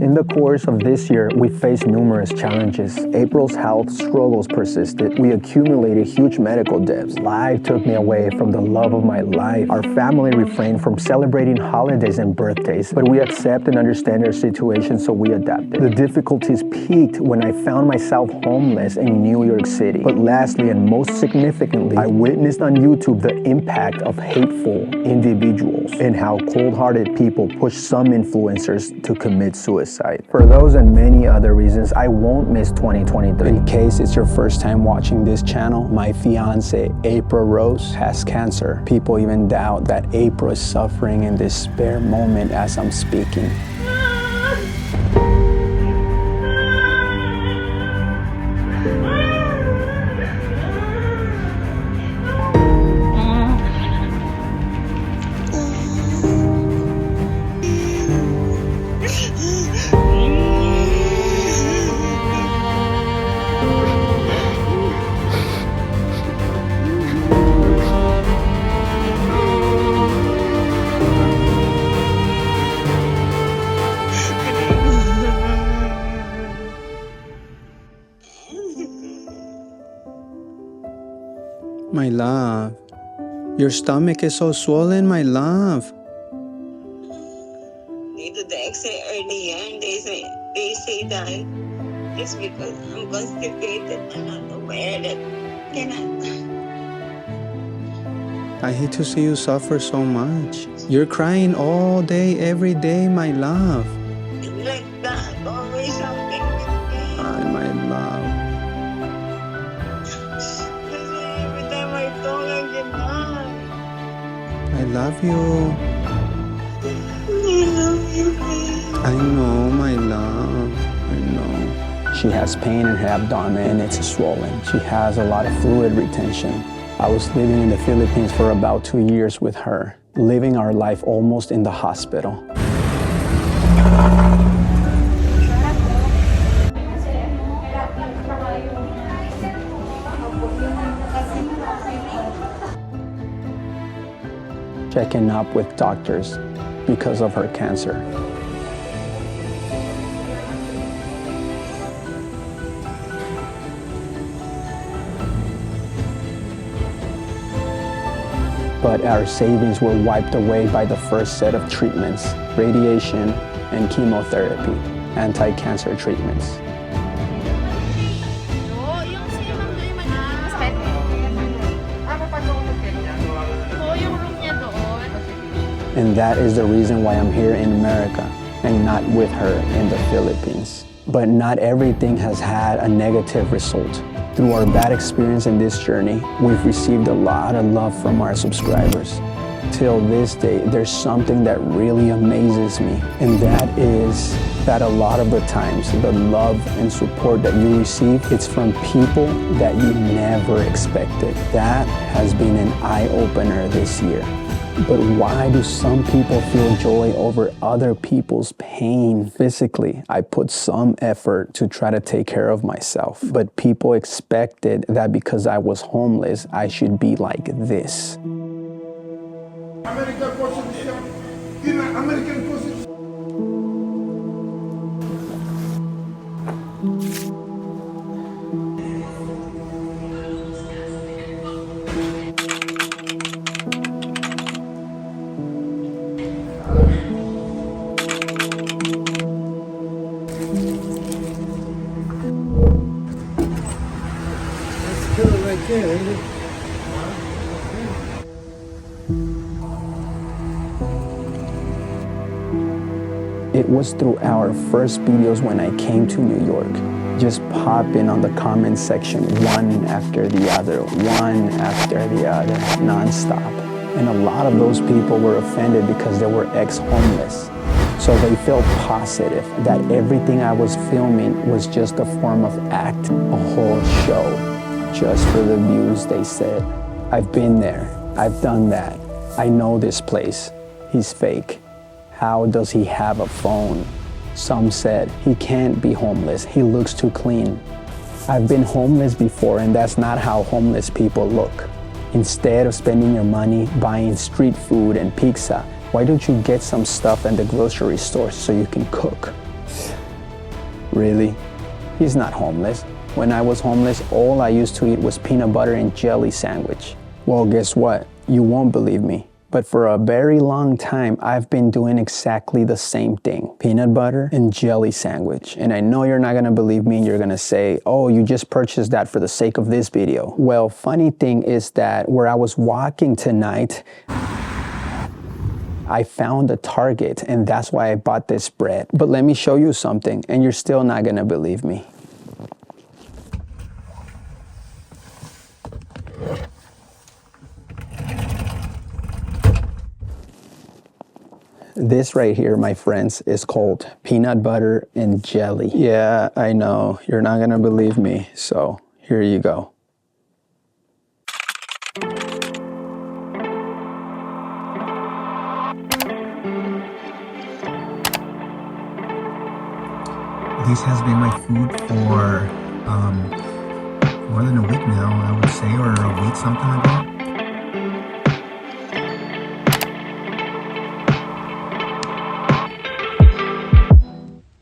In the course of this year, we faced numerous challenges. April's health struggles persisted. We accumulated huge medical debts. Life took me away from the love of my life. Our family refrained from celebrating holidays and birthdays, but we accept and understand our situation, so we adapted. The difficulties peaked when I found myself homeless in New York City. But lastly, and most significantly, I witnessed on YouTube the impact of hateful individuals and how cold-hearted people push some influencers to commit suicide. For those and many other reasons, I won't miss 2023. In case it's your first time watching this channel, my fiance, April Rose, has cancer. People even doubt that April is suffering in this spare moment as I'm speaking. My love, your stomach is so swollen, my love. Dito the X-ray early and they say that it's because I'm constipated and not aware that cannot. I hate to see you suffer so much. You're crying all day, every day, my love. It's like that, always something. Ay, my love. Every time I talk, I get mad. I love you. I love you, babe. I know, my love. I know. She has pain in her abdomen and it's swollen. She has a lot of fluid retention. I was living in the Philippines for about 2 years with her, living our life almost in the hospital. Checking up with doctors because of her cancer. But our savings were wiped away by the first set of treatments, radiation and chemotherapy, anti-cancer treatments. And that is the reason why I'm here in America and not with her in the Philippines. But not everything has had a negative result. Through our bad experience in this journey, we've received a lot of love from our subscribers. Till this day, there's something that really amazes me, and that is that a lot of the times, the love and support that you receive, it's from people that you never expected. That has been an eye-opener this year. But why do some people feel joy over other people's pain? Physically, I put some effort to try to take care of myself, but people expected that because I was homeless, I should be like this. American Constitution, American Constitution. Right there, ain't it? It was through our first videos when I came to New York. Just popping on the comment section one after the other, non-stop. And a lot of those people were offended because they were ex-homeless. So they felt positive that everything I was filming was just a form of act, a whole show. Just for the views, they said. I've been there, I've done that. I know this place. He's fake. How does he have a phone? Some said he can't be homeless, he looks too clean. I've been homeless before, and that's not how homeless people look. Instead of spending your money buying street food and pizza, why don't you get some stuff at the grocery store so you can cook? Really? He's not homeless. When I was homeless, all I used to eat was peanut butter and jelly sandwich. Well, guess what? You won't believe me. But for a very long time, I've been doing exactly the same thing. Peanut butter and jelly sandwich. And I know you're not gonna believe me and you're gonna say, oh, you just purchased that for the sake of this video. Well, funny thing is that where I was walking tonight, I found a Target and that's why I bought this bread. But let me show you something and you're still not gonna believe me. This right here, my friends, is called peanut butter and jelly. Yeah, I know, you're not gonna believe me, so here you go. This has been my food for more than a week now, I would say, or a week, something like that.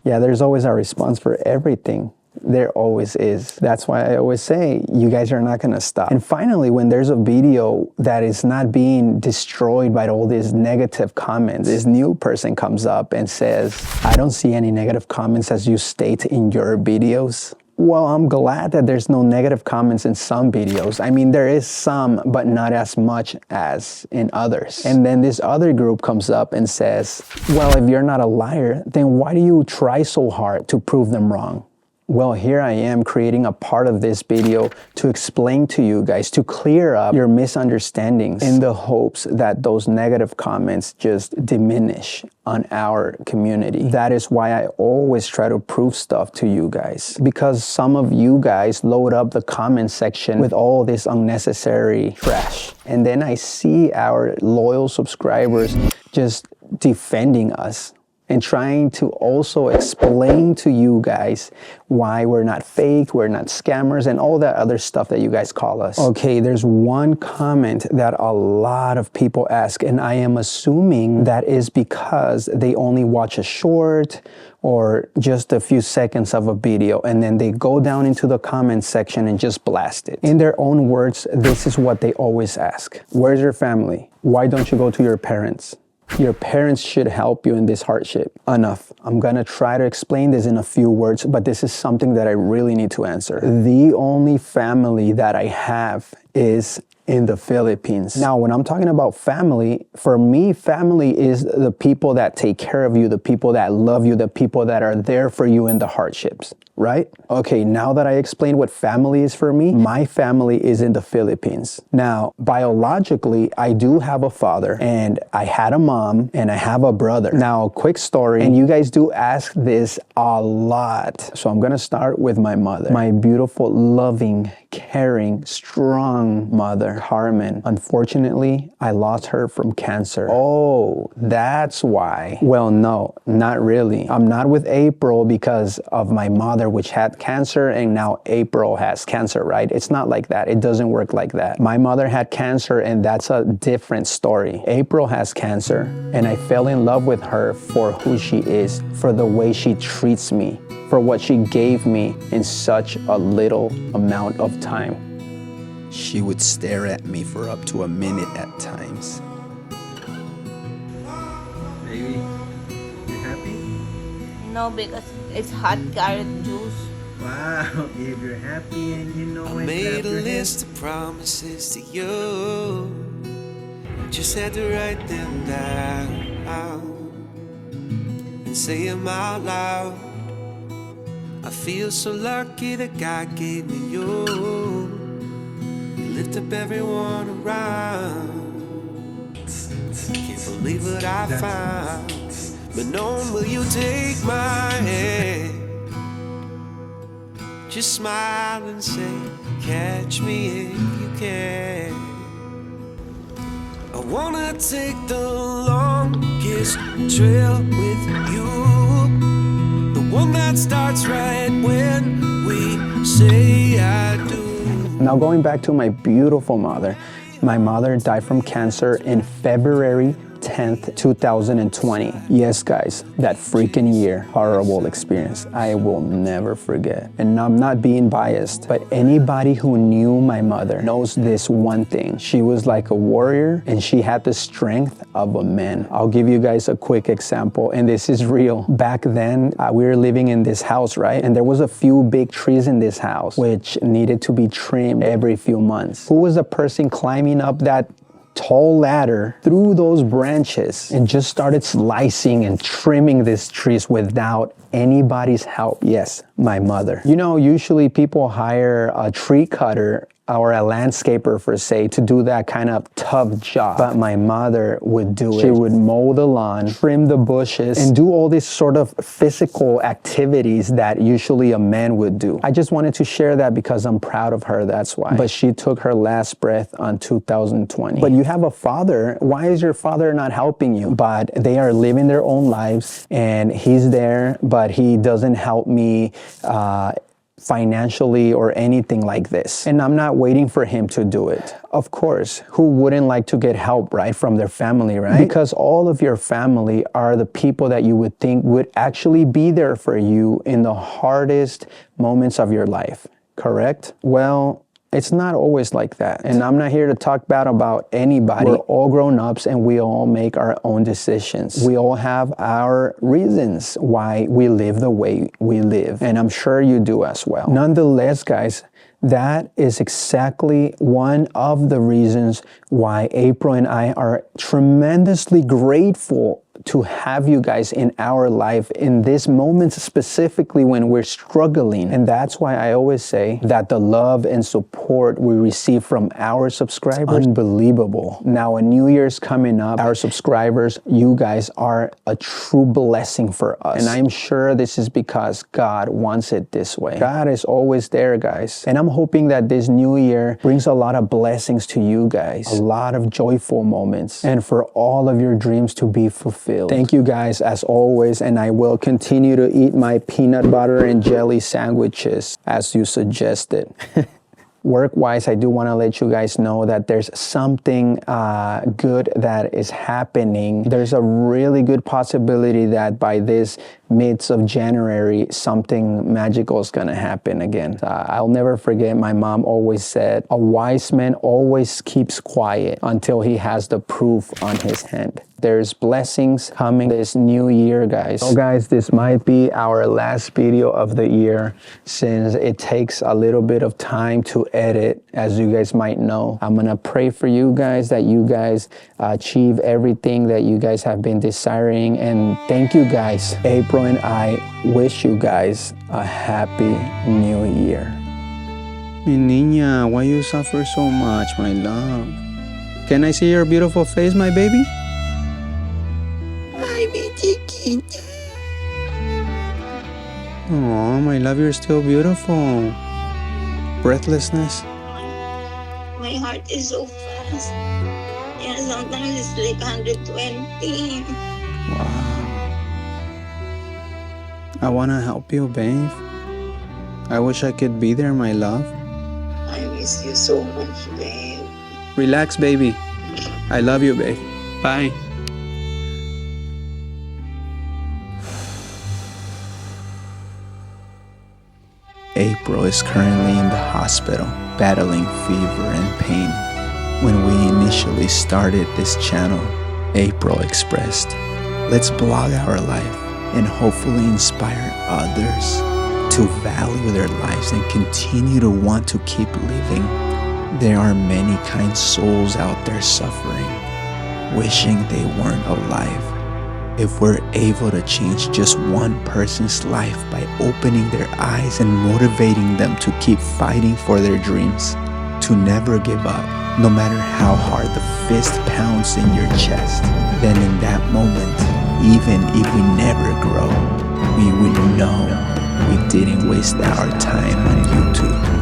Yeah, there's always a response for everything. There always is. That's why I always say, you guys are not gonna stop. And finally, when there's a video that is not being destroyed by all these negative comments, this new person comes up and says, I don't see any negative comments as you state in your videos. Well, I'm glad that there's no negative comments in some videos. I mean, there is some, but not as much as in others. And then this other group comes up and says, well, if you're not a liar, then why do you try so hard to prove them wrong? Well, here I am creating a part of this video to explain to you guys, to clear up your misunderstandings in the hopes that those negative comments just diminish on our community. That is why I always try to prove stuff to you guys, because some of you guys load up the comment section with all this unnecessary trash. And then I see our loyal subscribers just defending us and trying to also explain to you guys why we're not fake, we're not scammers, and all that other stuff that you guys call us. Okay, there's one comment that a lot of people ask, and I am assuming that is because they only watch a short or just a few seconds of a video, and then they go down into the comment section and just blast it. In their own words, this is what they always ask. Where's your family? Why don't you go to your parents? Your parents should help you in this hardship. Enough. I'm gonna try to explain this in a few words, but this is something that I really need to answer. The only family that I have is in the Philippines. Now, when I'm talking about family, for me, family is the people that take care of you, the people that love you, the people that are there for you in the hardships, right? Okay, now that I explained what family is for me, my family is in the Philippines. Now, biologically, I do have a father, and I had a mom, and I have a brother. Now, quick story, and you guys do ask this a lot. So I'm gonna start with my mother. My beautiful, loving, caring, strong mother, Carmen. Unfortunately, I lost her from cancer. Oh, that's why. Well, no, not really. I'm not with April because of my mother, which had cancer, and now April has cancer, right? It's not like that. It doesn't work like that. My mother had cancer, and that's a different story. April has cancer, and I fell in love with her for who she is, for the way she treats me, for what she gave me in such a little amount of time. She would stare at me for up to a minute at times. Baby, you happy? No, because it's hot carrot juice. Wow, if you're happy and you know I made a list of promises to you. Just had to write them down and say them out loud. I feel so lucky that God gave me you. Lift up everyone around. Can't believe what I found. But knowing, will you take my hand? Just smile and say, catch me if you can. I wanna take the longest trail with you, the one that starts right when we say I do. Now going back to my beautiful mother. My mother died from cancer in February 10th, 2020. Yes, guys, that freaking year, horrible experience. I will never forget. And I'm not being biased, but anybody who knew my mother knows this one thing. She was like a warrior and she had the strength of a man. I'll give you guys a quick example, and this is real. Back then, we were living in this house, right? And there was a few big trees in this house which needed to be trimmed every few months. Who was the person climbing up that tall ladder through those branches and just started slicing and trimming these trees without anybody's help? Yes, my mother. You know, usually people hire a tree cutter or a landscaper, for say, to do that kind of tough job. But my mother would do it. She would mow the lawn, trim the bushes, and do all these sort of physical activities that usually a man would do. I just wanted to share that because I'm proud of her, that's why. But she took her last breath on 2020. But you have a father. Why is your father not helping you? But they are living their own lives, and he's there, but he doesn't help me financially or anything like this. And I'm not waiting for him to do it. Of course, who wouldn't like to get help, right, from their family, right? Because all of your family are the people that you would think would actually be there for you in the hardest moments of your life, correct? Well, it's not always like that. And I'm not here to talk bad about anybody. We're all grown-ups and we all make our own decisions. We all have our reasons why we live the way we live. And I'm sure you do as well. Nonetheless, guys, that is exactly one of the reasons why April and I are tremendously grateful to have you guys in our life in this moment, specifically when we're struggling. And that's why I always say that the love and support we receive from our subscribers, unbelievable. Now, a new year's coming up. Our subscribers, you guys are a true blessing for us. And I'm sure this is because God wants it this way. God is always there, guys. And I'm hoping that this new year brings a lot of blessings to you guys, a lot of joyful moments, and for all of your dreams to be fulfilled. Thank you guys as always, and I will continue to eat my peanut butter and jelly sandwiches as you suggested. Work-wise, I do want to let you guys know that there's something good that is happening. There's a really good possibility that by this midst of January, something magical is going to happen again. I'll never forget, my mom always said, a wise man always keeps quiet until he has the proof on his hand. There's blessings coming this new year, guys. So guys, this might be our last video of the year since it takes a little bit of time to edit, as you guys might know. I'm gonna pray for you guys that you guys achieve everything that you guys have been desiring, and thank you guys. April and I wish you guys a happy new year. Mi niña, why you suffer so much, my love? Can I see your beautiful face, my baby? Oh, my love, you're still beautiful. Breathlessness. My heart is so fast. Yeah, sometimes it's like 120. Wow. I want to help you, babe. I wish I could be there, my love. I miss you so much, babe. Relax, baby. I love you, babe. Bye. April is currently in the hospital, battling fever and pain. When we initially started this channel, April expressed, "Let's blog our life and hopefully inspire others to value their lives and continue to want to keep living. There are many kind souls out there suffering, wishing they weren't alive. If we're able to change just one person's life by opening their eyes and motivating them to keep fighting for their dreams, to never give up, no matter how hard the fist pounds in your chest, then in that moment, even if we never grow, we will know we didn't waste our time on YouTube."